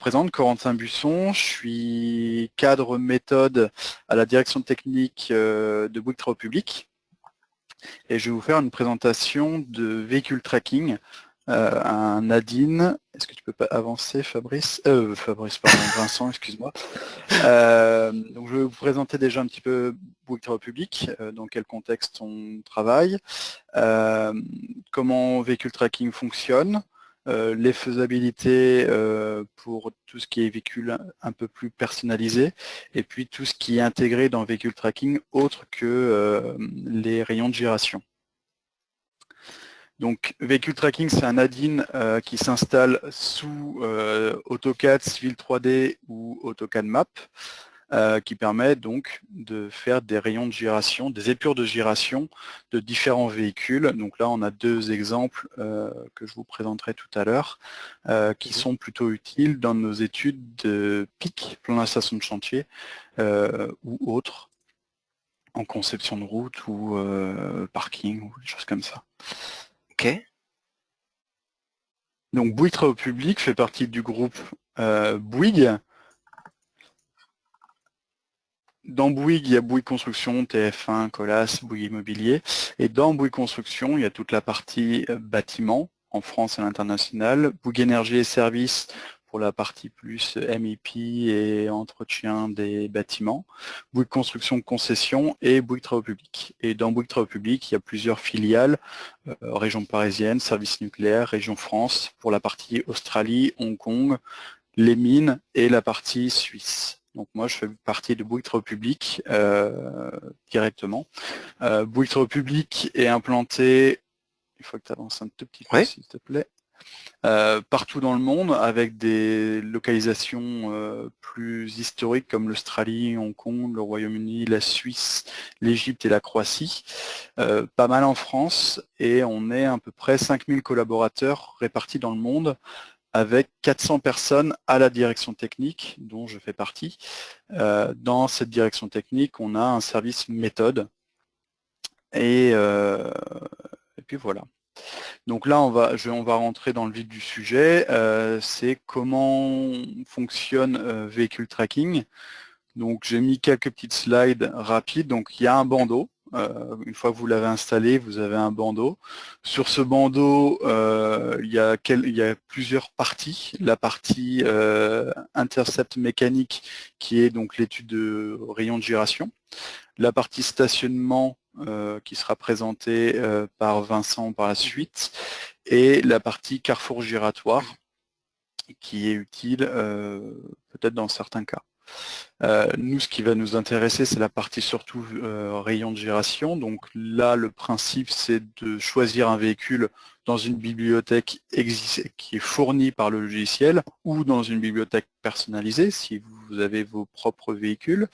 présente, Corentin Busson, je suis cadre méthode à la direction technique de Bouygues Travaux Publics et je vais vous faire une présentation de véhicule tracking, un ADIN. Est-ce que tu peux pas avancer, Fabrice Fabrice, pardon, Vincent, excuse-moi. Donc je vais vous présenter déjà un petit peu Bouygues Travaux Publics, dans quel contexte on travaille, comment véhicule tracking fonctionne, les faisabilités pour tout ce qui est véhicule un peu plus personnalisé, et puis tout ce qui est intégré dans le véhicule tracking autre que les rayons de giration. Donc véhicule tracking, c'est un add-in qui s'installe sous AutoCAD, Civil 3D ou AutoCAD Map, qui permet donc de faire des rayons de giration, des épures de giration de différents véhicules. Donc là, on a deux exemples que je vous présenterai tout à l'heure, qui sont plutôt utiles dans nos études de PIC, plan d'installation de chantier, ou autres, en conception de route ou parking, ou des choses comme ça. Ok. Donc Bouygues Travaux Publics fait partie du groupe Bouygues. Dans Bouygues, il y a Bouygues Construction, TF1, Colas, Bouygues Immobilier. Et dans Bouygues Construction, il y a toute la partie bâtiment, en France et à l'international. Bouygues Énergie et Services pour la partie plus MEP et entretien des bâtiments. Bouygues Construction Concession et Bouygues Travaux Publics. Et dans Bouygues Travaux Publics, il y a plusieurs filiales, région parisienne, service nucléaire, région France, pour la partie Australie, Hong Kong, les mines et la partie suisse. Donc moi, je fais partie de Bouygues Travaux Publics directement. Bouygues Travaux Publics est implanté, il faut que tu avances un tout petit peu, s'il te plaît, partout dans le monde, avec des localisations plus historiques comme l'Australie, Hong Kong, le Royaume-Uni, la Suisse, l'Égypte et la Croatie. Pas mal en France, et on est à peu près 5000 collaborateurs répartis dans le monde, avec 400 personnes à la direction technique, dont je fais partie. Dans cette direction technique, on a un service méthode. Et puis voilà. Donc là, on va rentrer dans le vif du sujet. C'est comment fonctionne véhicule tracking. Donc j'ai mis quelques petites slides rapides. Donc il y a un bandeau. Une fois que vous l'avez installé, vous avez un bandeau. Sur ce bandeau, il y a plusieurs parties. La partie intercept mécanique, qui est donc l'étude de rayon de giration. La partie stationnement, qui sera présentée par Vincent par la suite. Et la partie carrefour giratoire, qui est utile peut-être dans certains cas. Nous, ce qui va nous intéresser, c'est la partie surtout rayon de giration. Donc là, le principe, c'est de choisir un véhicule dans une bibliothèque qui est fournie par le logiciel ou dans une bibliothèque personnalisée, si vous avez vos propres véhicules,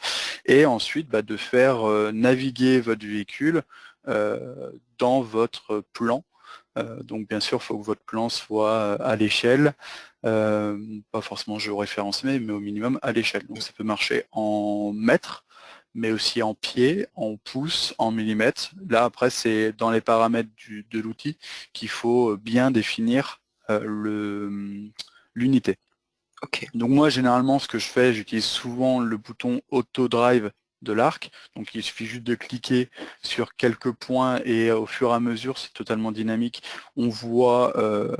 et ensuite de faire naviguer votre véhicule dans votre plan. Donc bien sûr, il faut que votre plan soit à l'échelle, pas forcément géoréférencé, mais au minimum à l'échelle. Donc ça peut marcher en mètres, mais aussi en pieds, en pouces, en millimètres. Là, après, c'est dans les paramètres de l'outil qu'il faut bien définir l'unité. Okay. Donc moi, généralement, ce que je fais, j'utilise souvent le bouton Auto Drive de l'arc. Donc il suffit juste de cliquer sur quelques points et au fur et à mesure, c'est totalement dynamique. On voit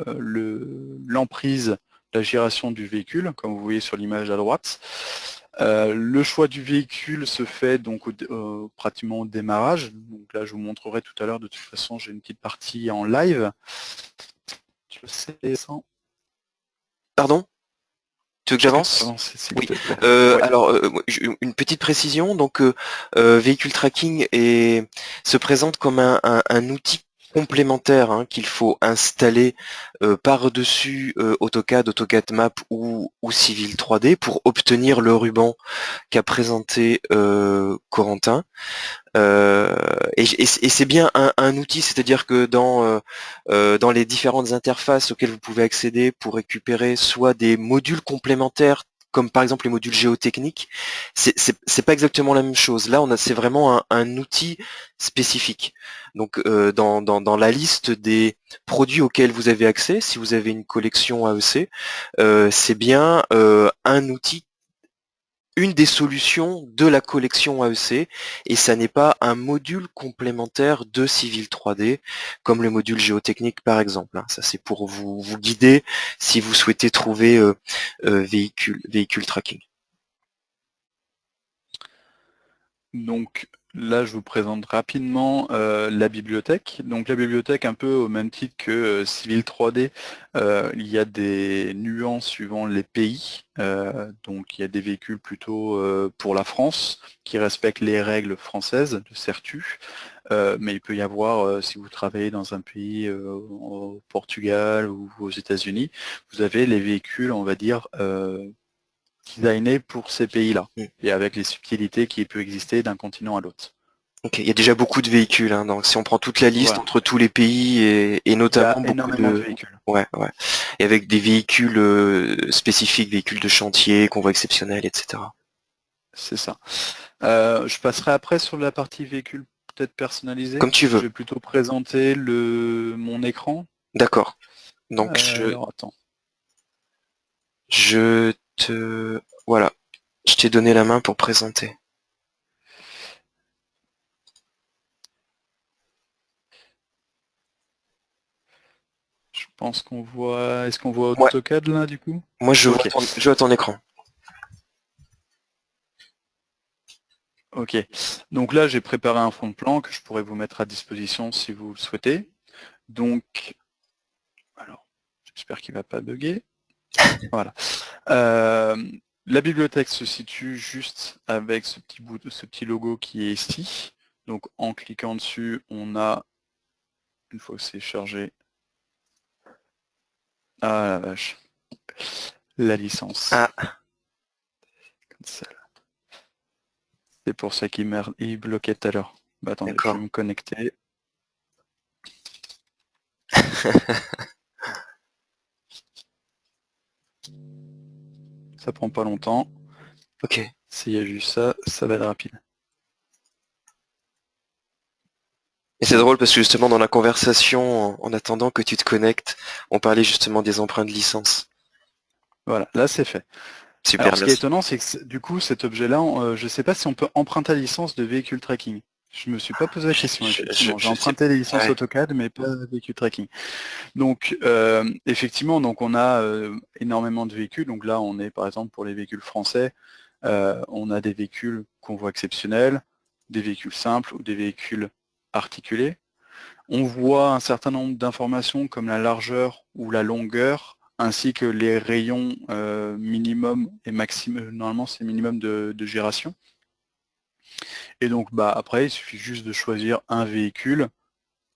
l'emprise, la giration du véhicule, comme vous voyez sur l'image à droite. Le choix du véhicule se fait donc pratiquement au démarrage. Donc là, je vous montrerai tout à l'heure. De toute façon, j'ai une petite partie en live. Tu le sais, sans... Pardon ? Tu veux que j'avance ? Oui. Alors, une petite précision. Donc, véhicule tracking se présente comme un outil complémentaire qu'il faut installer par-dessus AutoCAD, AutoCAD Map ou Civil 3D pour obtenir le ruban qu'a présenté Corentin. Et c'est bien un outil, c'est-à-dire que dans les différentes interfaces auxquelles vous pouvez accéder pour récupérer soit des modules complémentaires comme par exemple les modules géotechniques, c'est pas exactement la même chose. Là, c'est vraiment un outil spécifique. Donc, dans la liste des produits auxquels vous avez accès, si vous avez une collection AEC, c'est bien un outil, une des solutions de la collection AEC, et ça n'est pas un module complémentaire de Civil 3D, comme le module géotechnique par exemple. Ça, c'est pour vous guider si vous souhaitez trouver véhicule tracking. Donc là, je vous présente rapidement la bibliothèque. Donc la bibliothèque, un peu au même titre que Civil 3D, il y a des nuances suivant les pays. Donc il y a des véhicules plutôt pour la France, qui respectent les règles françaises de CERTU. Mais il peut y avoir, si vous travaillez dans un pays au Portugal ou aux États-Unis, vous avez les véhicules, on va dire, designé pour ces pays-là, et avec les subtilités qui peuvent exister d'un continent à l'autre. Ok, il y a déjà beaucoup de véhicules, hein, donc si on prend toute la liste entre tous les pays et notamment beaucoup de véhicules. Ouais. Et avec des véhicules spécifiques, véhicules de chantier, convois exceptionnels, etc. C'est ça. Je passerai après sur la partie véhicule peut-être personnalisé. Comme tu veux. Je vais plutôt présenter mon écran. D'accord. Donc alors attends. Voilà. Je t'ai donné la main pour présenter. Je pense qu'on voit... Est-ce qu'on voit AutoCAD là du coup? Moi je vois ton écran. Ok. Donc là j'ai préparé un fond de plan que je pourrais vous mettre à disposition si vous le souhaitez. Donc, alors, j'espère qu'il ne va pas bugger. Voilà. La bibliothèque se situe juste avec ce petit logo qui est ici. Donc en cliquant dessus, on a, une fois que c'est chargé, ah la vache, la licence. Ah. C'est pour ça qu'il bloquait tout à l'heure. Bah attendez, je vais me connecter. Ça prend pas longtemps. Ok. S'il y a juste ça, ça va être rapide. Et c'est drôle parce que justement dans la conversation, en attendant que tu te connectes, on parlait justement des empreintes de licence. Voilà, là c'est fait. Super. Alors ce qui est étonnant, c'est que du coup cet objet-là, je ne sais pas si on peut emprunter la licence de véhicule tracking. Je me suis pas posé la question, effectivement. J'ai emprunté les licences AutoCAD, mais pas véhicule tracking. Donc effectivement, donc on a énormément de véhicules. Donc là, on est par exemple pour les véhicules français, on a des véhicules convois exceptionnels, des véhicules simples ou des véhicules articulés. On voit un certain nombre d'informations comme la largeur ou la longueur, ainsi que les rayons minimum et maximum. Normalement, c'est minimum de giration. Et donc, après, il suffit juste de choisir un véhicule,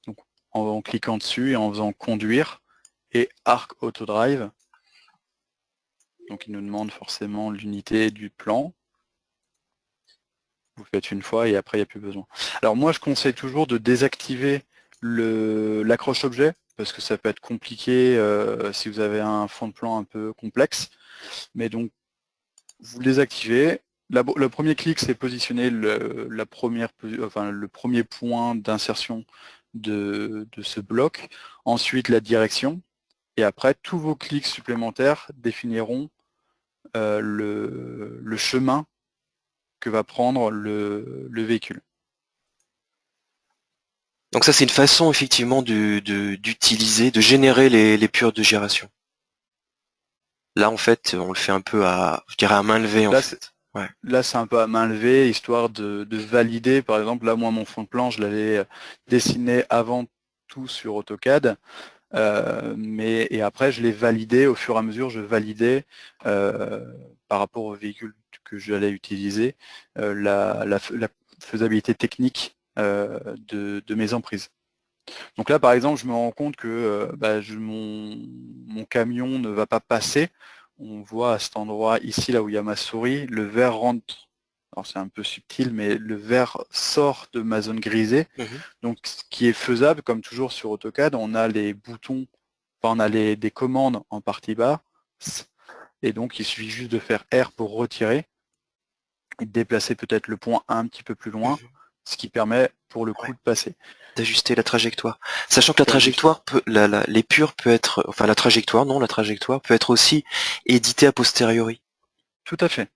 donc, en cliquant dessus et en faisant conduire et Arc Autodrive. Donc, il nous demande forcément l'unité du plan. Vous faites une fois et après, il n'y a plus besoin. Alors, moi, je conseille toujours de désactiver l'accroche objet parce que ça peut être compliqué si vous avez un fond de plan un peu complexe. Mais donc, vous le désactivez. Le premier clic, c'est positionner le premier point d'insertion de ce bloc. Ensuite, la direction. Et après, tous vos clics supplémentaires définiront le chemin que va prendre le véhicule. Donc ça c'est une façon effectivement d'utiliser, de générer les pures de gération. Là en fait on le fait un peu à main levée en fait. Là c'est un peu à main levée, histoire de valider. Par exemple, là moi mon fond de plan, je l'avais dessiné avant tout sur AutoCAD. Et après je l'ai validé au fur et à mesure, je validais par rapport au véhicule que j'allais utiliser la faisabilité technique de mes emprises. Donc là par exemple je me rends compte que mon camion ne va pas passer. On voit à cet endroit ici, là où il y a ma souris, le vert rentre. Alors c'est un peu subtil, mais le vert sort de ma zone grisée. Donc ce qui est faisable, comme toujours sur AutoCAD, on a les boutons, enfin on a des commandes en partie bas, et donc il suffit juste de faire R pour retirer, et de déplacer peut-être le point un petit peu plus loin, ce qui permet pour le coup de passer. D'ajuster la trajectoire. Sachant que la trajectoire peut, l'épure peut être, enfin la trajectoire peut être aussi éditée a posteriori. Tout à fait.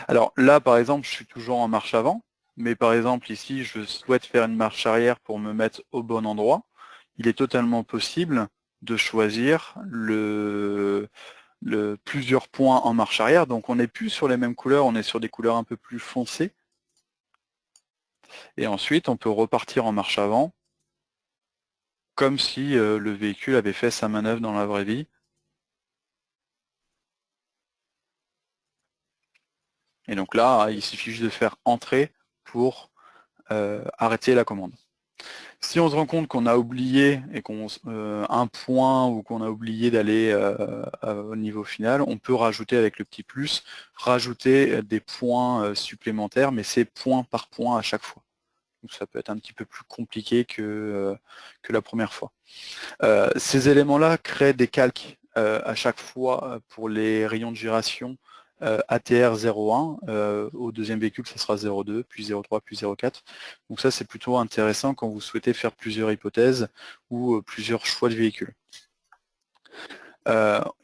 Alors là, par exemple, je suis toujours en marche avant, mais par exemple ici, je souhaite faire une marche arrière pour me mettre au bon endroit. Il est totalement possible de choisir plusieurs points en marche arrière, donc on n'est plus sur les mêmes couleurs, on est sur des couleurs un peu plus foncées. Et ensuite, on peut repartir en marche avant, comme si le véhicule avait fait sa manœuvre dans la vraie vie. Et donc là, il suffit juste de faire entrer pour arrêter la commande. Si on se rend compte qu'on a oublié et un point ou qu'on a oublié d'aller au niveau final, on peut rajouter avec le petit plus, rajouter des points supplémentaires, mais c'est point par point à chaque fois. Donc ça peut être un petit peu plus compliqué que la première fois. Ces éléments-là créent des calques à chaque fois pour les rayons de giration ATR 01, au deuxième véhicule ça sera 02, puis 03, puis 04. Donc ça c'est plutôt intéressant quand vous souhaitez faire plusieurs hypothèses ou plusieurs choix de véhicules.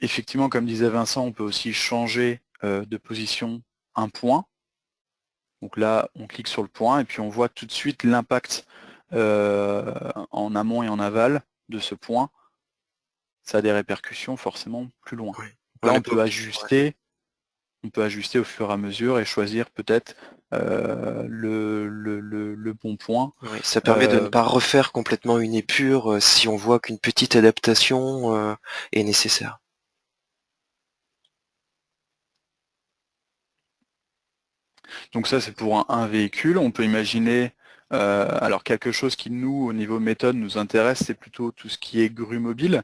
Effectivement, comme disait Vincent, on peut aussi changer de position un point. Donc là, on clique sur le point et puis on voit tout de suite l'impact en amont et en aval de ce point. Ça a des répercussions forcément plus loin. Là, on peut ajuster au fur et à mesure et choisir peut-être le bon point. Oui, ça permet de ne pas refaire complètement une épure si on voit qu'une petite adaptation est nécessaire. Donc ça, c'est pour un véhicule. On peut imaginer, alors quelque chose qui, nous, au niveau méthode, nous intéresse, c'est plutôt tout ce qui est grue mobile.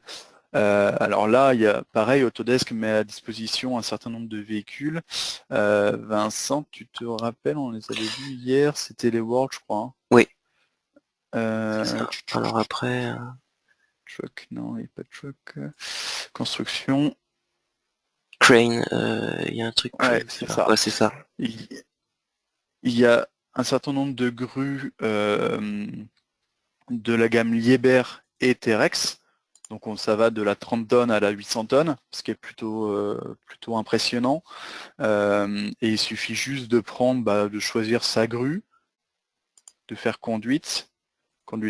Alors là, il y a pareil, Autodesk met à disposition un certain nombre de véhicules. Vincent, tu te rappelles, on les avait vus hier, c'était les World, je crois. Hein. Oui. Alors après... Truck, non, il n'y a pas de truck. Construction. Crane, il y a un truc. Ouais, c'est ça. Ouais, c'est ça. Il y a un certain nombre de grues de la gamme Liebherr et Terex. Donc ça va de la 30 tonnes à la 800 tonnes, ce qui est plutôt impressionnant. Et il suffit juste de prendre, de choisir sa grue, de faire conduite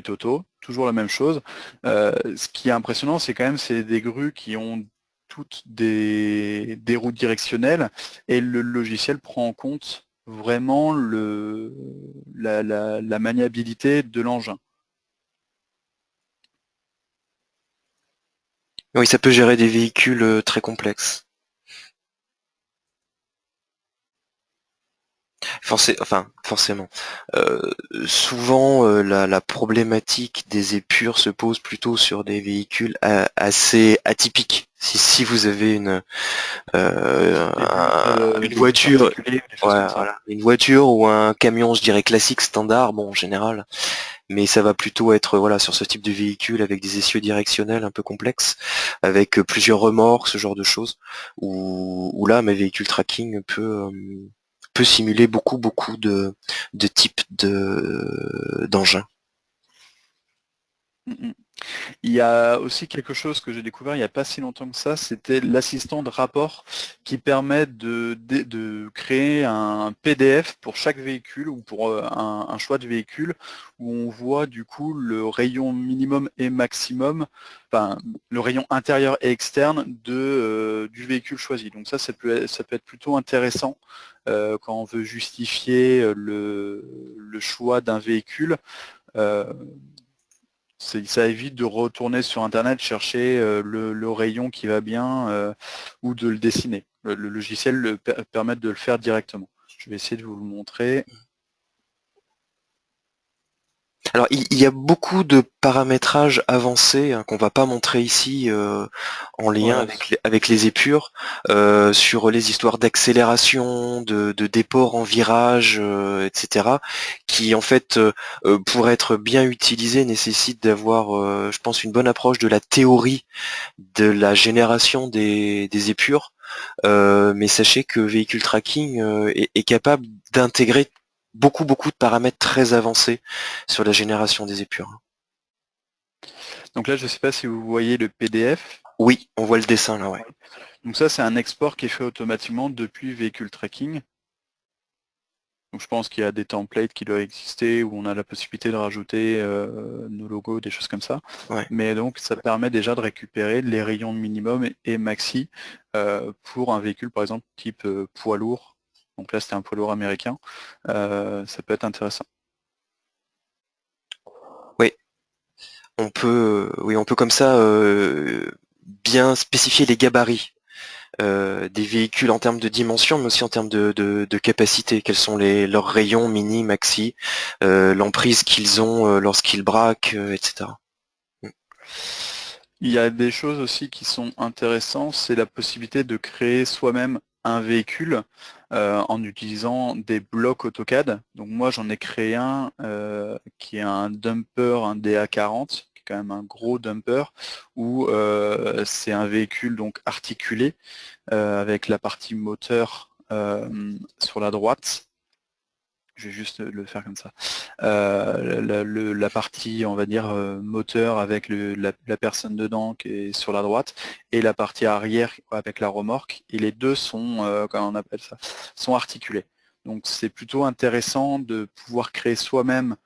auto, toujours la même chose. Ce qui est impressionnant, c'est quand même c'est des grues qui ont toutes des roues directionnelles et le logiciel prend en compte vraiment la maniabilité de l'engin. Oui, ça peut gérer des véhicules très complexes. Forcément. Souvent, la problématique des épures se pose plutôt sur des véhicules assez atypiques. Si vous avez une voiture, une voiture ou un camion, je dirais classique, standard, bon en général, mais ça va plutôt être sur ce type de véhicule avec des essieux directionnels un peu complexes, avec plusieurs remorques, ce genre de choses, où là, mes véhicules tracking peut simuler beaucoup de types d'engins. Il y a aussi quelque chose que j'ai découvert il n'y a pas si longtemps que ça, c'était l'assistant de rapport qui permet de créer un PDF pour chaque véhicule ou pour un choix de véhicule où on voit du coup le rayon minimum et maximum, enfin le rayon intérieur et externe du véhicule choisi. Donc ça peut être plutôt intéressant quand on veut justifier le choix d'un véhicule. Ça évite de retourner sur Internet, chercher le rayon qui va bien ou de le dessiner. Le logiciel permet de le faire directement. Je vais essayer de vous le montrer. Alors il y a beaucoup de paramétrages avancés qu'on va pas montrer ici en lien avec les épures sur les histoires d'accélération, de déport en virage, etc. qui en fait pour être bien utilisés nécessitent d'avoir je pense une bonne approche de la théorie de la génération des épures mais sachez que Vehicle Tracking est capable d'intégrer beaucoup de paramètres très avancés sur la génération des épures. Donc là, je ne sais pas si vous voyez le PDF. Oui, on voit le dessin là, ouais. Donc ça, c'est un export qui est fait automatiquement depuis Vehicle Tracking. Donc je pense qu'il y a des templates qui doivent exister où on a la possibilité de rajouter nos logos, des choses comme ça. Ouais. Mais donc ça permet déjà de récupérer les rayons minimum et maxi pour un véhicule par exemple type poids lourd. Donc là c'était un poids lourd américain. Ça peut être intéressant. Oui, on peut comme ça bien spécifier les gabarits des véhicules en termes de dimension, mais aussi en termes de capacité. Quels sont leurs rayons mini, maxi, l'emprise qu'ils ont lorsqu'ils braquent, etc. Il y a des choses aussi qui sont intéressantes, c'est la possibilité de créer soi-même un véhicule en utilisant des blocs AutoCAD. Donc moi j'en ai créé un qui est un dumper, un DA40, qui est quand même un gros dumper, où c'est un véhicule donc articulé avec la partie moteur sur la droite. Je vais juste le faire comme ça. La partie, on va dire, moteur avec la personne dedans qui est sur la droite et la partie arrière avec la remorque. Et les deux sont, comment on appelle ça, sont articulés. Donc c'est plutôt intéressant de pouvoir créer soi-même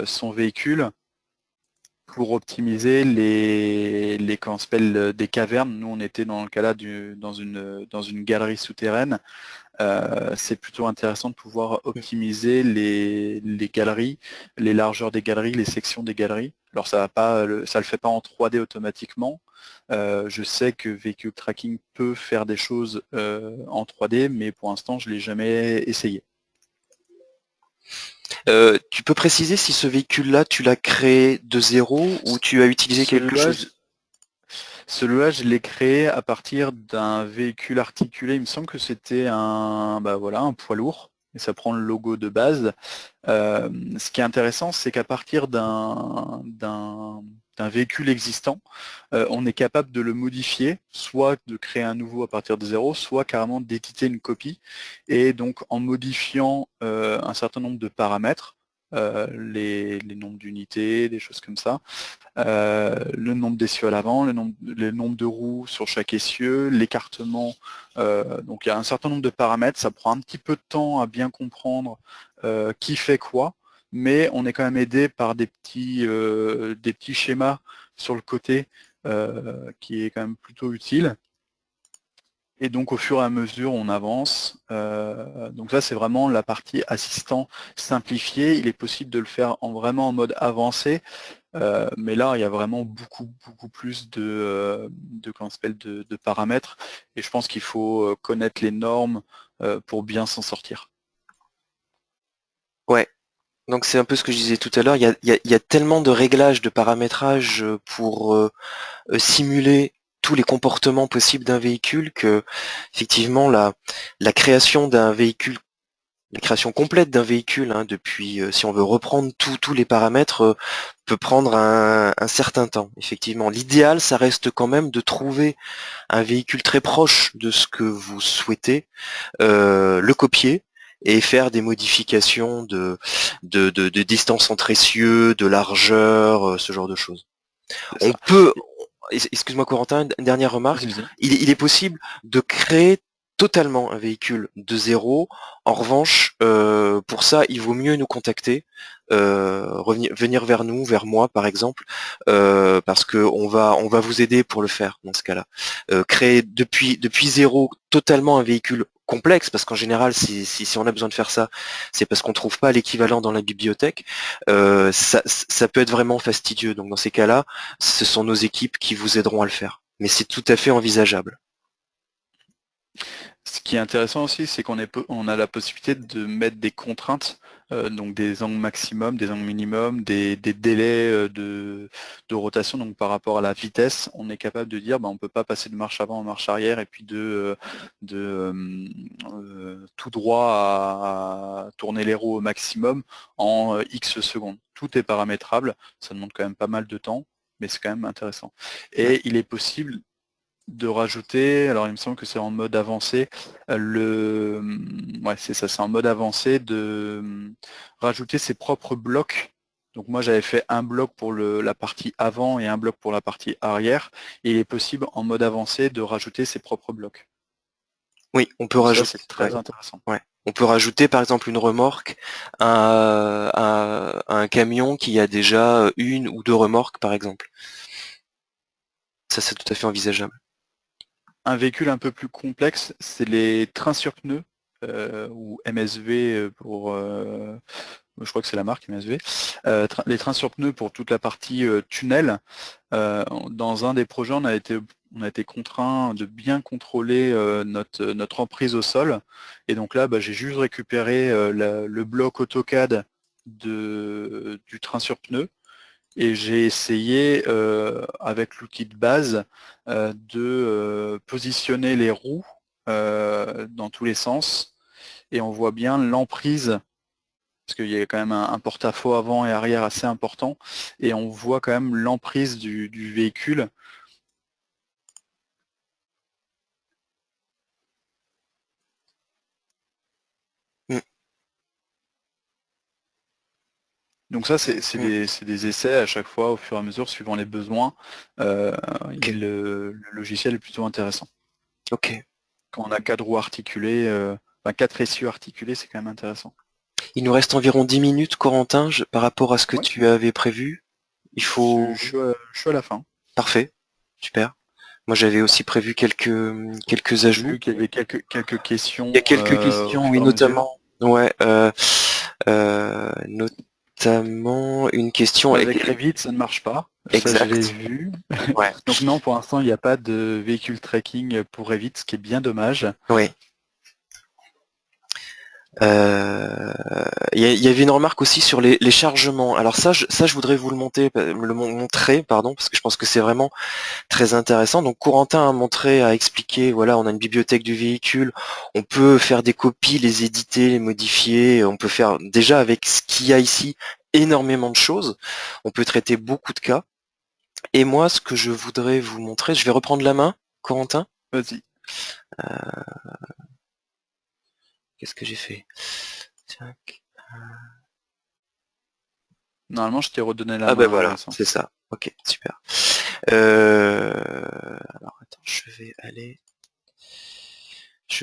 son véhicule pour optimiser comment on s'appelle, des cavernes. Nous, on était dans le cas là dans une galerie souterraine. C'est plutôt intéressant de pouvoir optimiser les galeries, les largeurs des galeries, les sections des galeries. Alors ça le fait pas en 3D automatiquement. Je sais que Vehicle Tracking peut faire des choses en 3D, mais pour l'instant je l'ai jamais essayé. Tu peux préciser si ce véhicule-là, tu l'as créé de zéro ou tu as utilisé quelque Celui-là, chose? Celui-là, je l'ai créé à partir d'un véhicule articulé. Il me semble que c'était bah voilà, un poids lourd. Et ça prend le logo de base. Ce qui est intéressant, c'est qu'à partir d'un véhicule existant, on est capable de le modifier, soit de créer un nouveau à partir de zéro, soit carrément d'éditer une copie. Et donc en modifiant un certain nombre de paramètres, les nombres d'unités, des choses comme ça, le nombre d'essieux à l'avant, le nombre de roues sur chaque essieu, l'écartement. Donc il y a un certain nombre de paramètres, ça prend un petit peu de temps à bien comprendre qui fait quoi, mais on est quand même aidé par des petits schémas sur le côté qui est quand même plutôt utile. Et donc au fur et à mesure on avance. Donc ça c'est vraiment la partie assistant simplifié. Il est possible de le faire vraiment en mode avancé. Mais là, il y a vraiment beaucoup plus comment ça s'appelle, de paramètres. Et je pense qu'il faut connaître les normes pour bien s'en sortir. Ouais. Donc c'est un peu ce que je disais tout à l'heure. Il y a tellement de réglages, de paramétrage pour simuler tous les comportements possibles d'un véhicule que effectivement la création d'un véhicule, la création complète d'un véhicule, hein, depuis si on veut reprendre tous les paramètres, peut prendre un certain temps. Effectivement, l'idéal, ça reste quand même de trouver un véhicule très proche de ce que vous souhaitez, le copier et faire des modifications de distance entre essieux, de largeur, ce genre de choses. C'est On ça. peut, excuse-moi Corentin, une dernière remarque, Vas-y. il est possible de créer totalement un véhicule de zéro. En revanche, pour ça, il vaut mieux nous contacter, venir vers nous, vers moi par exemple, parce que on va vous aider pour le faire dans ce cas-là. Créer depuis zéro totalement un véhicule complexe, parce qu'en général, si on a besoin de faire ça, c'est parce qu'on trouve pas l'équivalent dans la bibliothèque. Ça peut être vraiment fastidieux. Donc dans ces cas-là, ce sont nos équipes qui vous aideront à le faire. Mais c'est tout à fait envisageable. Ce qui est intéressant aussi, c'est on a la possibilité de mettre des contraintes, donc des angles maximum, des angles minimum, des délais de rotation. Donc par rapport à la vitesse, on est capable de dire, bah, on ne peut pas passer de marche avant en marche arrière et puis tout droit à tourner les roues au maximum en X secondes. Tout est paramétrable, ça demande quand même pas mal de temps, mais c'est quand même intéressant. Ouais. Et il est possible de rajouter, alors il me semble que c'est en mode avancé, ouais c'est ça, c'est en mode avancé de rajouter ses propres blocs. Donc moi j'avais fait un bloc pour la partie avant et un bloc pour la partie arrière, et il est possible en mode avancé de rajouter ses propres blocs. Oui, on peut Donc ça rajouter. c'est très intéressant. Ouais. On peut rajouter par exemple une remorque à un camion qui a déjà une ou deux remorques par exemple. Ça c'est tout à fait envisageable. Un véhicule un peu plus complexe, c'est les trains sur pneus, ou MSV je crois que c'est la marque MSV, les trains sur pneus pour toute la partie tunnel. Dans un des projets, on a été contraint de bien contrôler notre emprise au sol. Et donc là, j'ai juste récupéré le bloc AutoCAD du train sur pneu. Et j'ai essayé, avec l'outil de base, de positionner les roues dans tous les sens. Et on voit bien l'emprise, parce qu'il y a quand même un porte-à-faux avant et arrière assez important. Et on voit quand même l'emprise du véhicule. Mm, Donc ça, mm. c'est des essais à chaque fois, au fur et à mesure, suivant les besoins. Euh, Ok. le logiciel est plutôt intéressant. Ok. Quand on a 4 roues articulées, 4 essieux articulés, c'est quand même intéressant. Il nous reste environ 10 minutes, Corentin, par rapport à ce que Oui, tu avais prévu. Il je faut. suis à la fin. Parfait. Super. Moi j'avais aussi prévu quelques J'ai ajouts. vu qu'il y avait quelques Il y a questions quelques au questions, oui, fur et à mesure. notamment. Ouais, notamment une question Avec Revit, ça ne marche pas. Ça, je l'ai exacte. vu. Ouais. Donc non, pour l'instant, il n'y a pas de véhicule tracking pour Revit, ce qui est bien dommage. Oui. Il y avait une remarque aussi sur les chargements. Alors ça, je voudrais vous montrer, pardon, parce que je pense que c'est vraiment très intéressant. Donc Corentin a montré, a expliqué, voilà, on a une bibliothèque du véhicule, on peut faire des copies, les éditer, les modifier, on peut faire déjà avec ce qu'il y a ici énormément de choses. On peut traiter beaucoup de cas. Et moi, ce que je voudrais vous montrer, je vais reprendre la main, Corentin. Vas-y. Qu'est-ce que j'ai fait? Tac. Normalement, je t'ai redonné la Ah ben main, voilà, Vincent. c'est ça. Ok, super. Euh, alors attends, je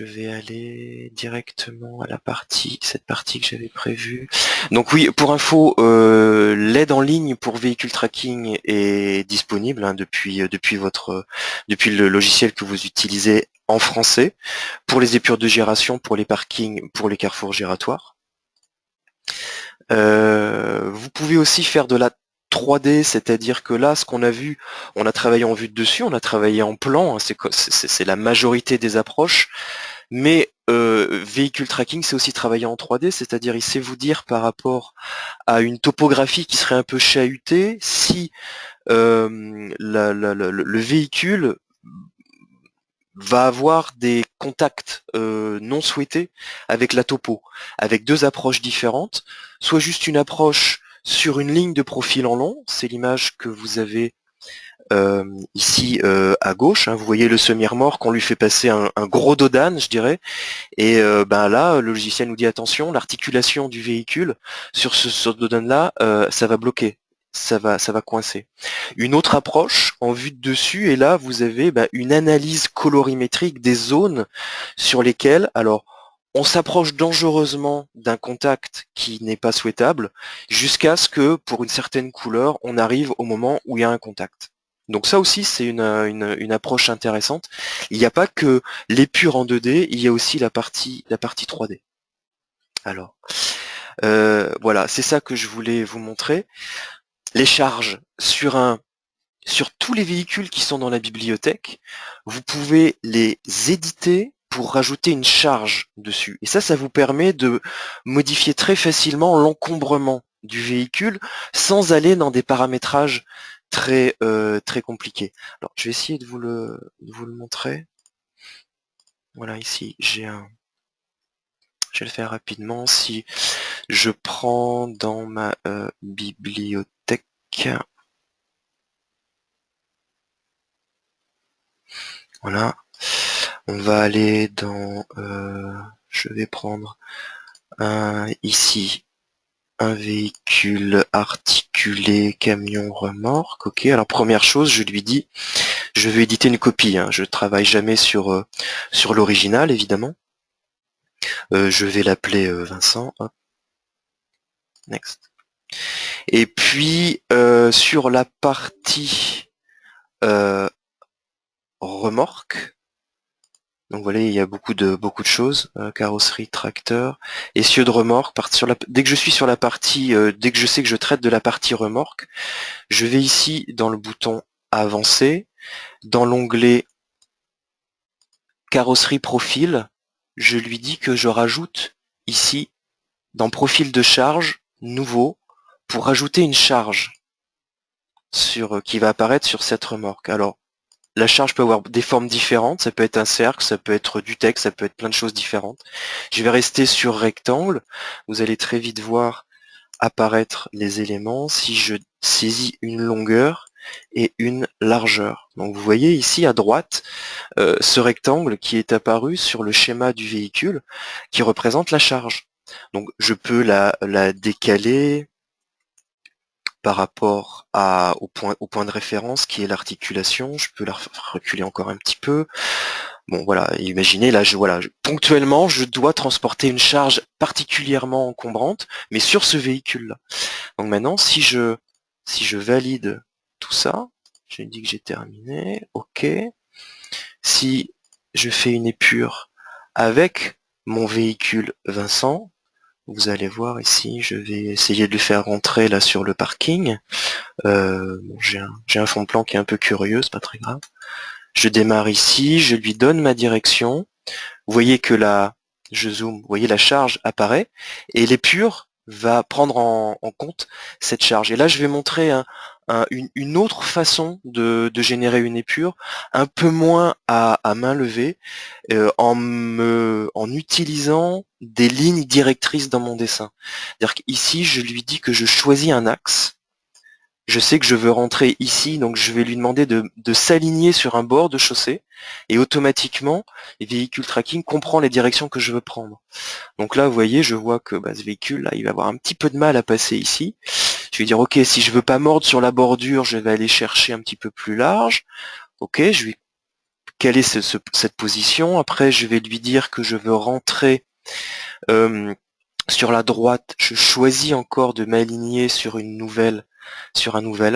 vais aller directement à cette partie que j'avais prévue. Donc oui, pour info, l'aide en ligne pour véhicule tracking est disponible hein, depuis le logiciel que vous utilisez en français pour les épures de gération, pour les parkings, pour les carrefours giratoires. Vous pouvez aussi faire de la 3D, c'est-à-dire que là, ce qu'on a vu, on a travaillé en vue de dessus, on a travaillé en plan, hein, c'est la majorité des approches, mais véhicule tracking, c'est aussi travailler en 3D, c'est-à-dire il sait vous dire par rapport à une topographie qui serait un peu chahutée, si le véhicule va avoir des contacts non souhaités avec la topo, avec deux approches différentes, soit juste une approche sur une ligne de profil en long, c'est l'image que vous avez ici à gauche, hein, vous voyez le semi-remorque, on lui fait passer un gros dos d'âne, je dirais, et ben là, le logiciel nous dit attention, l'articulation du véhicule sur ce dos d'âne-là, ça va bloquer. Ça va coincer. Une autre approche en vue de dessus, et là vous avez une analyse colorimétrique des zones sur lesquelles, alors on s'approche dangereusement d'un contact qui n'est pas souhaitable, jusqu'à ce que pour une certaine couleur, on arrive au moment où il y a un contact. Donc ça aussi c'est une approche intéressante. Il n'y a pas que l'épure en 2D, il y a aussi la partie 3D. Alors, voilà, c'est ça que je voulais vous montrer. Les charges sur tous les véhicules qui sont dans la bibliothèque, vous pouvez les éditer pour rajouter une charge dessus. Et ça vous permet de modifier très facilement l'encombrement du véhicule sans aller dans des paramétrages très compliqués. Alors, je vais essayer de vous le montrer. Voilà, ici, je vais le faire rapidement. Si je prends dans ma bibliothèque, Voilà. On va aller dans... je vais prendre ici un véhicule articulé camion remorque. Ok, alors première chose, je lui dis, je vais éditer une copie. Hein. Je travaille jamais sur l'original, évidemment. Je vais l'appeler Vincent. Hop. Next. Et puis sur la partie remorque, donc voilà, il y a beaucoup de choses, carrosserie, tracteur, essieu de remorque. Dès que je suis sur la partie, dès que je sais que je traite de la partie remorque, je vais ici dans le bouton avancer, dans l'onglet carrosserie profil, je lui dis que je rajoute ici dans profil de charge nouveau pour rajouter une charge qui va apparaître sur cette remorque. Alors la charge peut avoir des formes différentes, ça peut être un cercle, ça peut être du texte, ça peut être plein de choses différentes. Je vais rester sur rectangle, vous allez très vite voir apparaître les éléments si je saisis une longueur et une largeur. Donc vous voyez ici à droite ce rectangle qui est apparu sur le schéma du véhicule qui représente la charge. Donc je peux la décaler par rapport au point de référence qui est l'articulation. Je peux la reculer encore un petit peu. Bon voilà, imaginez là, ponctuellement, je dois transporter une charge particulièrement encombrante, mais sur ce véhicule-là. Donc maintenant, si je valide tout ça, je dis que j'ai terminé, ok. Si je fais une épure avec mon véhicule Vincent, vous allez voir ici, je vais essayer de le faire rentrer là sur le parking. Bon, j'ai un fond de plan qui est un peu curieux, c'est pas très grave. Je démarre ici, je lui donne ma direction. Vous voyez que là, je zoome, vous voyez la charge apparaît et l'épure va prendre en compte cette charge. Et là, je vais montrer une autre façon de générer une épure, un peu moins à main levée, en utilisant des lignes directrices dans mon dessin. C'est-à-dire qu'ici, je lui dis que je choisis un axe. Je sais que je veux rentrer ici, donc je vais lui demander de s'aligner sur un bord de chaussée, et automatiquement, le véhicule tracking comprend les directions que je veux prendre. Donc là, vous voyez, je vois que ce véhicule, là, il va avoir un petit peu de mal à passer ici. Je vais dire, ok, si je veux pas mordre sur la bordure, je vais aller chercher un petit peu plus large. Ok, je vais caler cette position. Après, je vais lui dire que je veux rentrer sur la droite. Je choisis encore de m'aligner sur un nouvel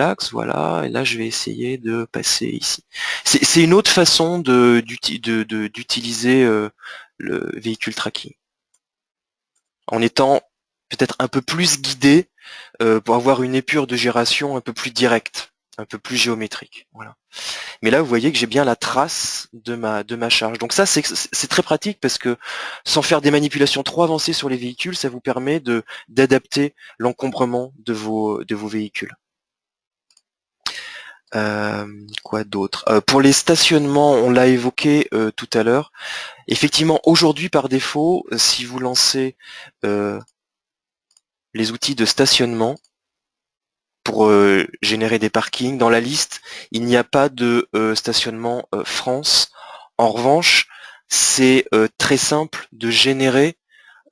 axe, voilà, et là je vais essayer de passer ici. C'est une autre façon d'utiliser le véhicule tracking, en étant peut-être un peu plus guidé pour avoir une épure de gération un peu plus directe, un peu plus géométrique. Voilà. Mais là, vous voyez que j'ai bien la trace de ma charge. Donc ça, c'est très pratique parce que sans faire des manipulations trop avancées sur les véhicules, ça vous permet d'adapter l'encombrement de vos véhicules. Quoi d'autre? Pour les stationnements, on l'a évoqué tout à l'heure. Effectivement, aujourd'hui, par défaut, si vous lancez les outils de stationnement pour générer des parkings, dans la liste, il n'y a pas de stationnement France. En revanche, c'est très simple de générer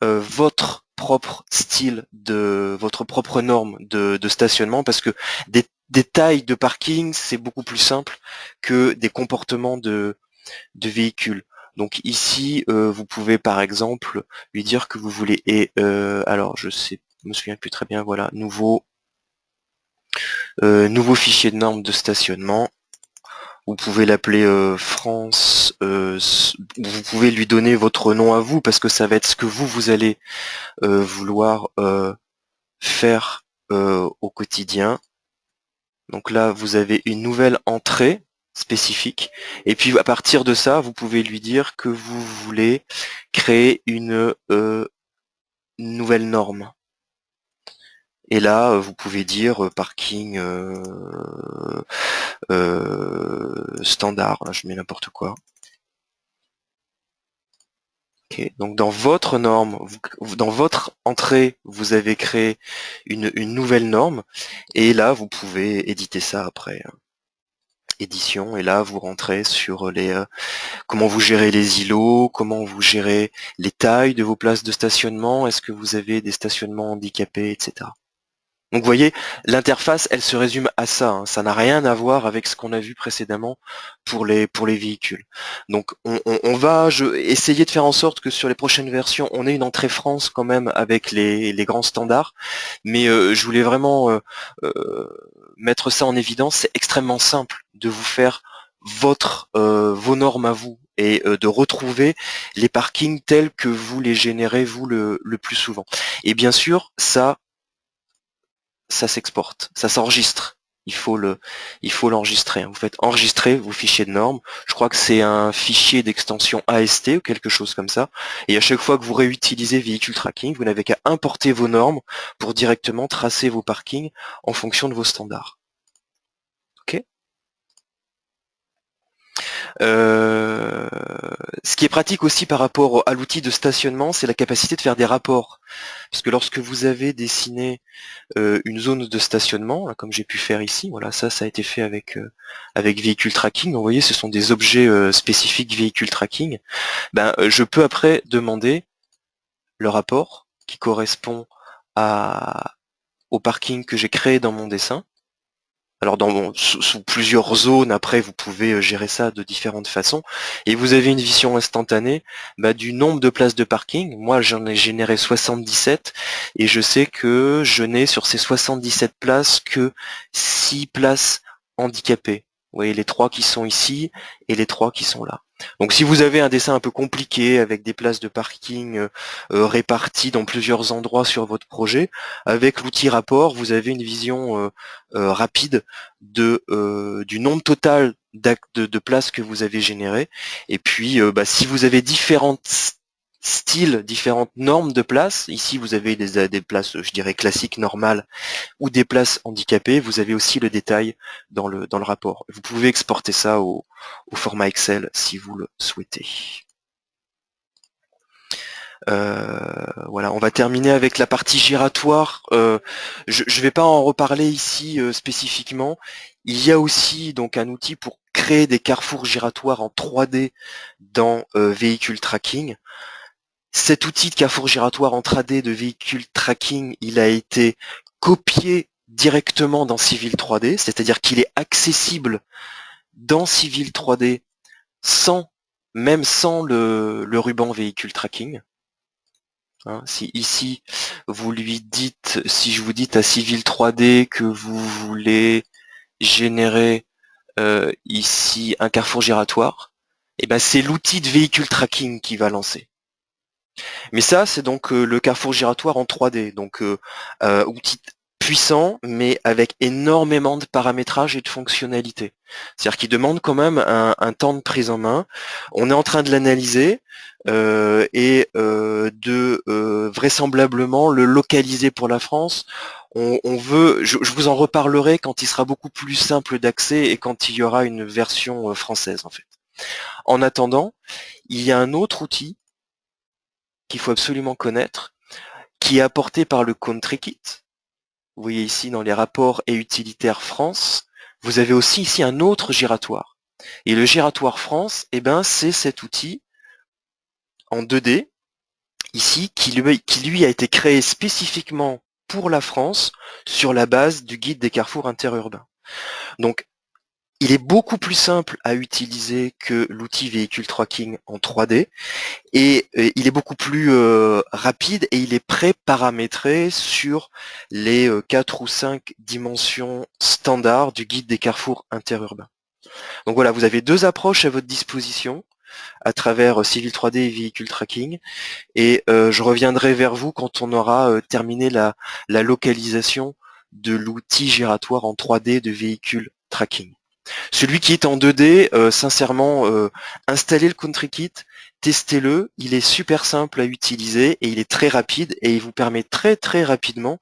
votre propre style, votre propre norme de stationnement, parce que des tailles de parking, c'est beaucoup plus simple que des comportements de véhicules. Donc ici, vous pouvez par exemple lui dire que vous voulez, alors je me souviens plus très bien, voilà, nouveau fichier de normes de stationnement. Vous pouvez l'appeler France, vous pouvez lui donner votre nom à vous, parce que ça va être ce que vous allez vouloir faire au quotidien. Donc là, vous avez une nouvelle entrée spécifique, et puis à partir de ça, vous pouvez lui dire que vous voulez créer une nouvelle norme. Et là, vous pouvez dire parking standard, là, je mets n'importe quoi. Okay. Donc dans votre norme, dans votre entrée, vous avez créé une nouvelle norme, et là, vous pouvez éditer ça après. édition, et là vous rentrez sur comment vous gérez les îlots, comment vous gérez les tailles de vos places de stationnement, est-ce que vous avez des stationnements handicapés, etc. Donc vous voyez, l'interface, elle se résume à ça, hein. Ça n'a rien à voir avec ce qu'on a vu précédemment pour les véhicules. Donc on va essayer de faire en sorte que sur les prochaines versions, on ait une entrée France quand même avec les grands standards, mais je voulais vraiment mettre ça en évidence. C'est extrêmement simple de vous faire vos normes à vous et de retrouver les parkings tels que vous les générez vous le plus souvent. Et bien sûr, ça s'exporte, ça s'enregistre. Il faut l'enregistrer. Vous faites enregistrer vos fichiers de normes. Je crois que c'est un fichier d'extension AST ou quelque chose comme ça. Et à chaque fois que vous réutilisez Vehicle Tracking, vous n'avez qu'à importer vos normes pour directement tracer vos parkings en fonction de vos standards. Ok. Ce qui est pratique aussi par rapport à l'outil de stationnement, c'est la capacité de faire des rapports. Puisque lorsque vous avez dessiné une zone de stationnement, là, comme j'ai pu faire ici, voilà, ça a été fait avec Vehicle Tracking. Donc, vous voyez, ce sont des objets spécifiques Vehicle Tracking. Je peux après demander le rapport qui correspond au parking que j'ai créé dans mon dessin. Alors sous plusieurs zones, après vous pouvez gérer ça de différentes façons. Et vous avez une vision instantanée du nombre de places de parking. Moi j'en ai généré 77 et je sais que je n'ai sur ces 77 places que 6 places handicapées. Vous voyez les 3 qui sont ici et les 3 qui sont là. Donc si vous avez un dessin un peu compliqué avec des places de parking réparties dans plusieurs endroits sur votre projet, avec l'outil rapport, vous avez une vision rapide du nombre total de places que vous avez générées. Et puis si vous avez différents styles, différentes normes de places, ici vous avez des places, je dirais, classiques, normales, ou des places handicapées, vous avez aussi le détail dans le rapport. Vous pouvez exporter ça au format Excel si vous le souhaitez. Voilà, on va terminer avec la partie giratoire. Je ne vais pas en reparler ici spécifiquement. Il y a aussi donc un outil pour créer des carrefours giratoires en 3D dans Vehicle Tracking. Cet outil de carrefour giratoire en 3D de Vehicle Tracking, il a été copié directement dans Civil 3D, c'est-à-dire qu'il est accessible dans Civil 3D même sans le ruban Vehicle Tracking. Hein, si ici vous lui dites, si je vous dis à Civil 3D que vous voulez générer ici un carrefour giratoire, et c'est l'outil de Vehicle Tracking qui va lancer. Mais ça, c'est donc le carrefour giratoire en 3D, donc outil puissant, mais avec énormément de paramétrage et de fonctionnalités. C'est-à-dire qu'il demande quand même un temps de prise en main. On est en train de l'analyser et de vraisemblablement le localiser pour la France. On veut, je vous en reparlerai quand il sera beaucoup plus simple d'accès et quand il y aura une version française en fait. En attendant, il y a un autre outil qu'il faut absolument connaître, qui est apporté par le CountryKit. Vous voyez ici dans les rapports et utilitaires France, vous avez aussi ici un autre giratoire. Et le giratoire France, c'est cet outil en 2D, ici, qui lui a été créé spécifiquement pour la France sur la base du guide des carrefours interurbains. Donc, il est beaucoup plus simple à utiliser que l'outil Vehicle Tracking en 3D et il est beaucoup plus rapide et il est pré-paramétré sur les 4 ou 5 dimensions standards du guide des carrefours interurbains. Donc voilà, vous avez deux approches à votre disposition à travers Civil 3D et Vehicle Tracking et je reviendrai vers vous quand on aura terminé la localisation de l'outil giratoire en 3D de Vehicle Tracking. Celui qui est en 2D, sincèrement, installez le CountryKit, testez-le, il est super simple à utiliser et il est très rapide et il vous permet très très rapidement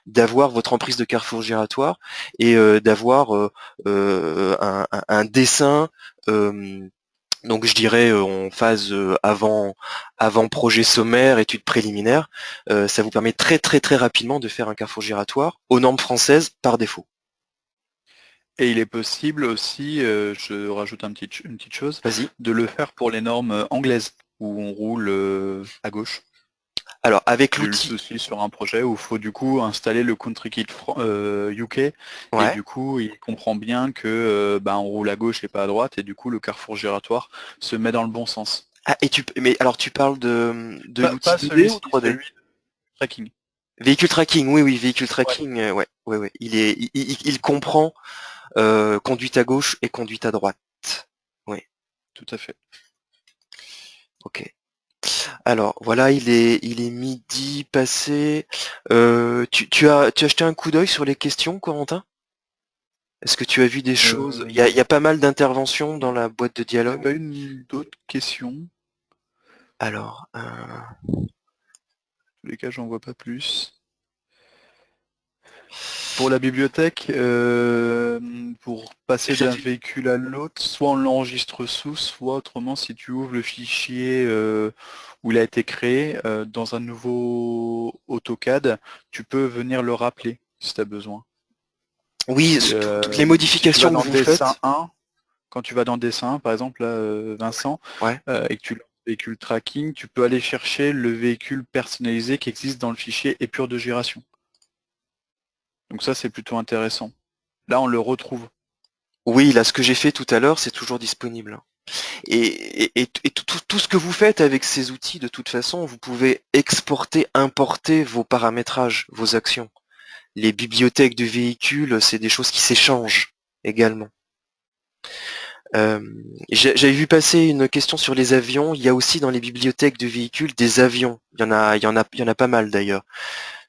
d'avoir votre emprise de carrefour giratoire et d'avoir un dessin, donc je dirais en phase avant projet sommaire, étude préliminaire, ça vous permet très très très rapidement de faire un carrefour giratoire aux normes françaises par défaut. Et il est possible aussi, je rajoute une petite chose, Vas-y. de le faire pour les normes anglaises, où on roule à gauche. Alors, avec J'ai eu le l'outil, souci sur un projet où il faut du coup installer le CountryKit UK, et ouais. du coup il comprend bien que on roule à gauche et pas à droite, et du coup le carrefour giratoire se met dans le bon sens. Ah, mais alors tu parles de l'outil Pas 2D ou celui-ci, 3D? celui de tracking. Véhicule tracking, oui, oui, véhicule Ouais, tracking, ouais, ouais, ouais. Il comprend conduite à gauche et conduite à droite. Oui, tout à fait. ok. Alors voilà, il est midi passé. Tu as jeté un coup d'œil sur les questions, Corentin? Est-ce que tu as vu des choses? Il y a pas mal d'interventions dans la boîte de J'ai dialogue. pas eu d'autres questions. Alors, En tous les cas, j'en vois pas plus. Pour la bibliothèque, pour passer j'ai d'un vu. véhicule à l'autre, soit on l'enregistre sous, soit autrement, si tu ouvres le fichier où il a été créé dans un nouveau AutoCAD, tu peux venir le rappeler si tu as besoin. Oui, toutes les Si tu vas modifications que dans vous Dessin faites. 1, quand tu vas dans Dessin 1, par exemple, là, Vincent, Ouais. et que tu lances véhicule tracking, tu peux aller chercher le véhicule personnalisé qui existe dans le fichier épure de gération. Donc ça, c'est plutôt intéressant. Là, on le retrouve. Oui, là, ce que j'ai fait tout à l'heure, c'est toujours disponible. Et tout ce que vous faites avec ces outils, de toute façon, vous pouvez exporter, importer vos paramétrages, vos actions. Les bibliothèques de véhicules, c'est des choses qui s'échangent également. Euh, J'avais vu passer une question sur les avions. Il y a aussi dans les bibliothèques de véhicules des avions. Il y en a pas mal d'ailleurs.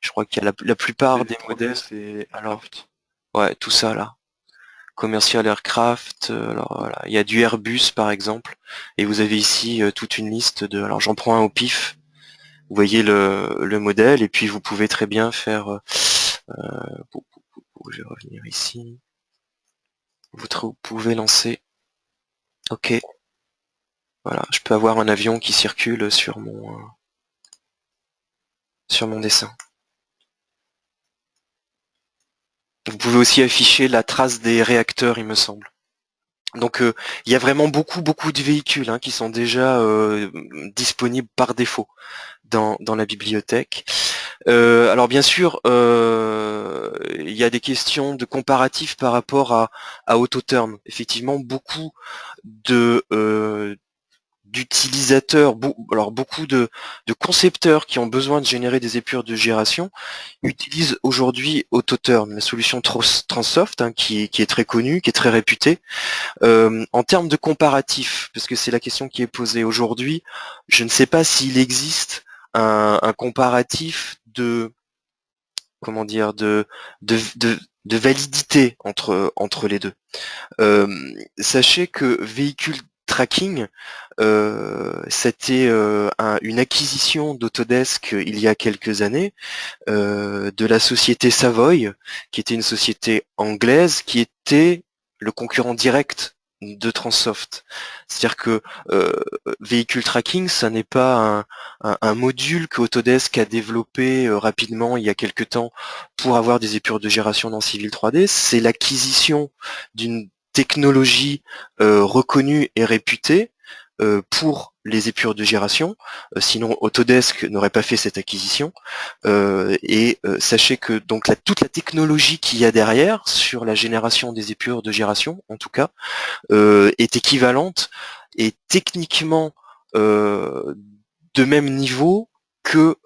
Je crois qu'il y a la plupart des modèles. C'est Alors, Aircraft. ouais, tout ça là. Commercial Aircraft, alors voilà, il y a du Airbus par exemple, et vous avez ici toute une liste de, alors j'en prends un au pif, vous voyez le modèle, et puis vous pouvez très bien faire, je vais revenir ici, pouvez lancer, ok, voilà, je peux avoir un avion qui circule sur mon dessin. Vous pouvez aussi afficher la trace des réacteurs, il me semble. Donc il y a vraiment beaucoup de véhicules qui sont déjà disponibles par défaut dans la bibliothèque. Alors bien sûr, il y a des questions de comparatif par rapport à AutoTurn. Effectivement, beaucoup d'utilisateurs, alors beaucoup de concepteurs qui ont besoin de générer des épures de génération utilisent aujourd'hui AutoTurn, la solution Transoft, qui est très connue, qui est très réputée. En termes de comparatif, parce que c'est la question qui est posée aujourd'hui, je ne sais pas s'il existe un comparatif de comment dire de validité entre les deux. Euh, Sachez que véhicule tracking, c'était une acquisition d'Autodesk il y a quelques années de la société Savoy, qui était une société anglaise, qui était le concurrent direct de Transoft. C'est-à-dire que euh, véhicule tracking, ça n'est pas un module que Autodesk a développé rapidement il y a quelque temps pour avoir des épures de génération dans Civil 3D, c'est l'acquisition d'une technologie reconnue et réputée pour les épures de génération, sinon Autodesk n'aurait pas fait cette acquisition. Sachez que donc toute la technologie qu'il y a derrière sur la génération des épures de génération, en tout cas, est équivalente et techniquement euh, de même niveau que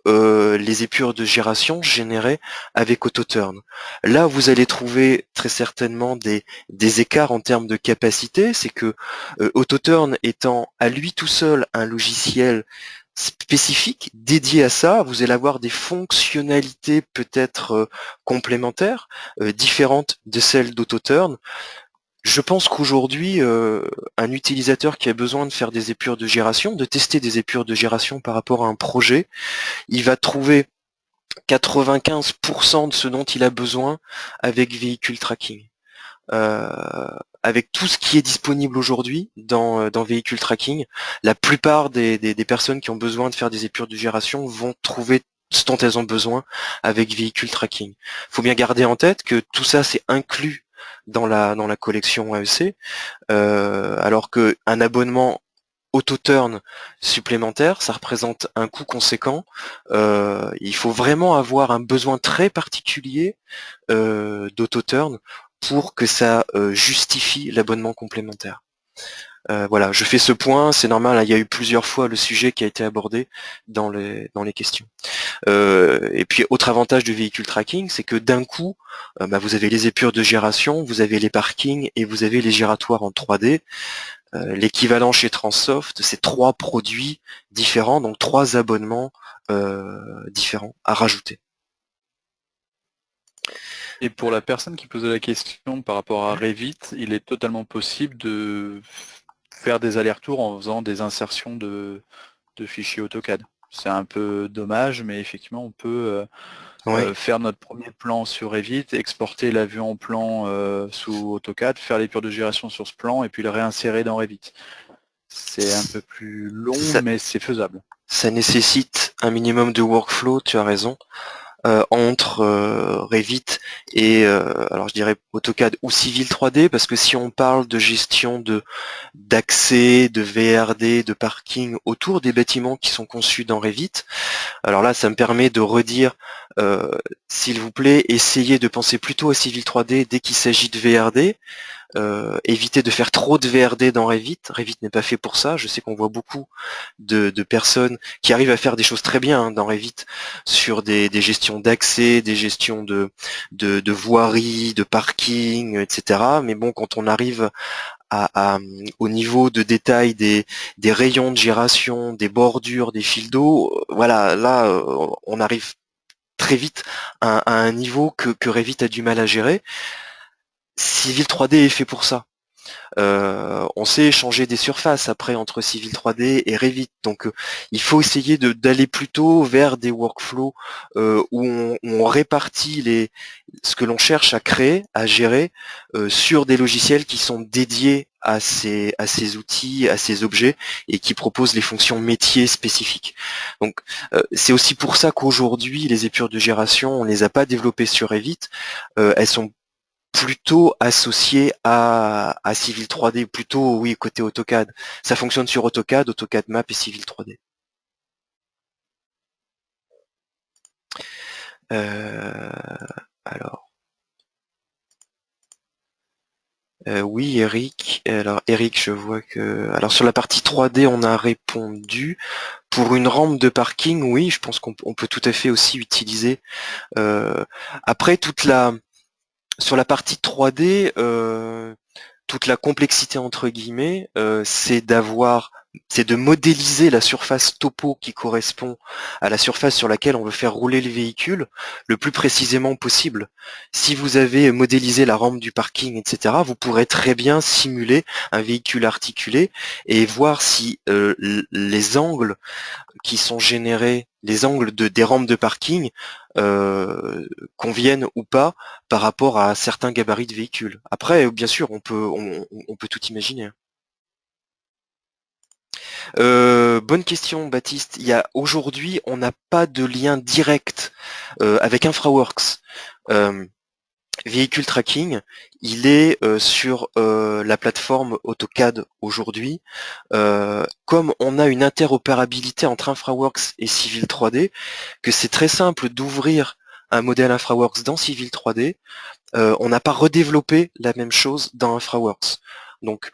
les épures de génération générées avec AutoTurn. Là, vous allez trouver très certainement des écarts en termes de capacité, c'est que AutoTurn étant à lui tout seul un logiciel spécifique, dédié à ça, vous allez avoir des fonctionnalités peut-être complémentaires, différentes de celles d'AutoTurn. Je pense qu'aujourd'hui, un utilisateur qui a besoin de faire des épures de génération, de tester des épures de génération par rapport à un projet, il va trouver 95% de ce dont il a besoin avec véhicule tracking. Euh, Avec tout ce qui est disponible aujourd'hui dans véhicule tracking, la plupart des personnes qui ont besoin de faire des épures de génération vont trouver ce dont elles ont besoin avec véhicule tracking. Il faut bien garder en tête que tout ça c'est inclus dans la collection AEC, alors qu'un abonnement auto-turn supplémentaire, ça représente un coût conséquent. Il faut vraiment avoir un besoin très particulier d'auto-turn pour que ça justifie l'abonnement complémentaire. Voilà, je fais ce point, c'est normal, il y a eu plusieurs fois le sujet qui a été abordé dans les questions. Et puis, autre avantage du véhicule tracking, c'est que d'un coup, vous avez les épures de gération, vous avez les parkings et vous avez les giratoires en 3D. L'équivalent chez Transsoft, c'est 3 produits différents, donc 3 abonnements différents à rajouter. Et pour la personne qui posait la question par rapport à Revit, il est totalement possible de faire des allers-retours en faisant des insertions de fichiers AutoCAD. C'est un peu dommage, mais effectivement, on peut faire notre premier plan sur Revit, exporter la vue en plan sous AutoCAD, faire l'épure de gération sur ce plan et puis le réinsérer dans Revit. C'est un peu plus long, mais c'est faisable. Ça nécessite un minimum de workflow, tu as raison. Entre Revit et alors je dirais AutoCAD ou Civil 3D, parce que si on parle de gestion d'accès, de VRD, de parking autour des bâtiments qui sont conçus dans Revit, alors là ça me permet de redire s'il vous plaît, essayez de penser plutôt à Civil 3D dès qu'il s'agit de VRD. Éviter de faire trop de VRD dans Revit. Revit n'est pas fait pour ça. Je sais qu'on voit beaucoup de personnes qui arrivent à faire des choses très bien dans Revit sur des gestions d'accès, des gestions de voirie, de parking, etc. Mais bon, quand on arrive au niveau de détail des rayons de gération, des bordures, des fils d'eau, voilà, là, on arrive très vite à un niveau que Revit a du mal à gérer. Civil 3D est fait pour ça. On sait échanger des surfaces après entre Civil 3D et Revit, donc il faut essayer d'aller plutôt vers des workflows où on répartit ce que l'on cherche à créer, à gérer sur des logiciels qui sont dédiés à ces outils, à ces objets et qui proposent les fonctions métiers spécifiques. Donc c'est aussi pour ça qu'aujourd'hui les épures de gération, on les a pas développées sur Revit, elles sont plutôt associé à Civil 3D, plutôt oui côté AutoCAD. Ça fonctionne sur AutoCAD, AutoCAD Map et Civil 3D. Alors. Oui Eric, alors Eric je vois que. Alors sur la partie 3D on a répondu. Pour une rampe de parking, oui, je pense qu'on peut tout à fait aussi utiliser. Après sur la partie 3D, toute la complexité entre guillemets, c'est de modéliser la surface topo qui correspond à la surface sur laquelle on veut faire rouler le véhicule le plus précisément possible. Si vous avez modélisé la rampe du parking, etc., vous pourrez très bien simuler un véhicule articulé et voir si les angles qui sont générés, les angles des rampes de parking conviennent ou pas par rapport à certains gabarits de véhicules. Après, bien sûr, on peut tout imaginer. Bonne question, Baptiste. Aujourd'hui, on n'a pas de lien direct avec InfraWorks. Véhicule tracking, il est sur la plateforme AutoCAD aujourd'hui. Comme on a une interopérabilité entre InfraWorks et Civil 3D, que c'est très simple d'ouvrir un modèle InfraWorks dans Civil 3D, on n'a pas redéveloppé la même chose dans InfraWorks. Donc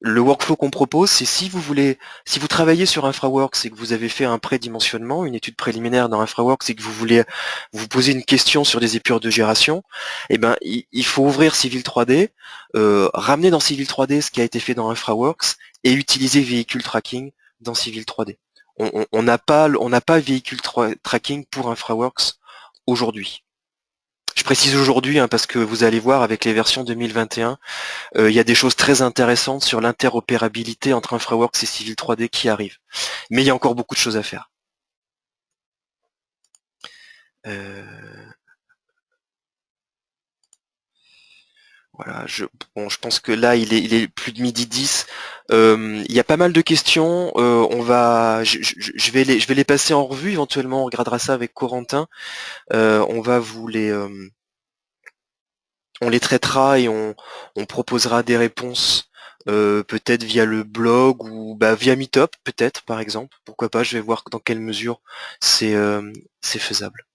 le workflow qu'on propose, c'est si vous travaillez sur InfraWorks et que vous avez fait un prédimensionnement, une étude préliminaire dans InfraWorks et que vous voulez vous poser une question sur des épures de gération, eh ben il faut ouvrir Civil 3D, ramener dans Civil 3D ce qui a été fait dans InfraWorks et utiliser véhicule tracking dans Civil 3D. On n'a pas véhicule tracking pour InfraWorks aujourd'hui. Je précise aujourd'hui parce que vous allez voir avec les versions 2021, il y a des choses très intéressantes sur l'interopérabilité entre InfraWorks et Civil 3D qui arrivent. Mais il y a encore beaucoup de choses à faire. Voilà, je pense que là il est plus de midi 10. Il y a pas mal de questions. Je vais les passer en revue. Éventuellement, on regardera ça avec Corentin. On va vous on les traitera et on proposera des réponses peut-être via le blog ou via Meetup peut-être par exemple. Pourquoi pas, je vais voir dans quelle mesure c'est faisable.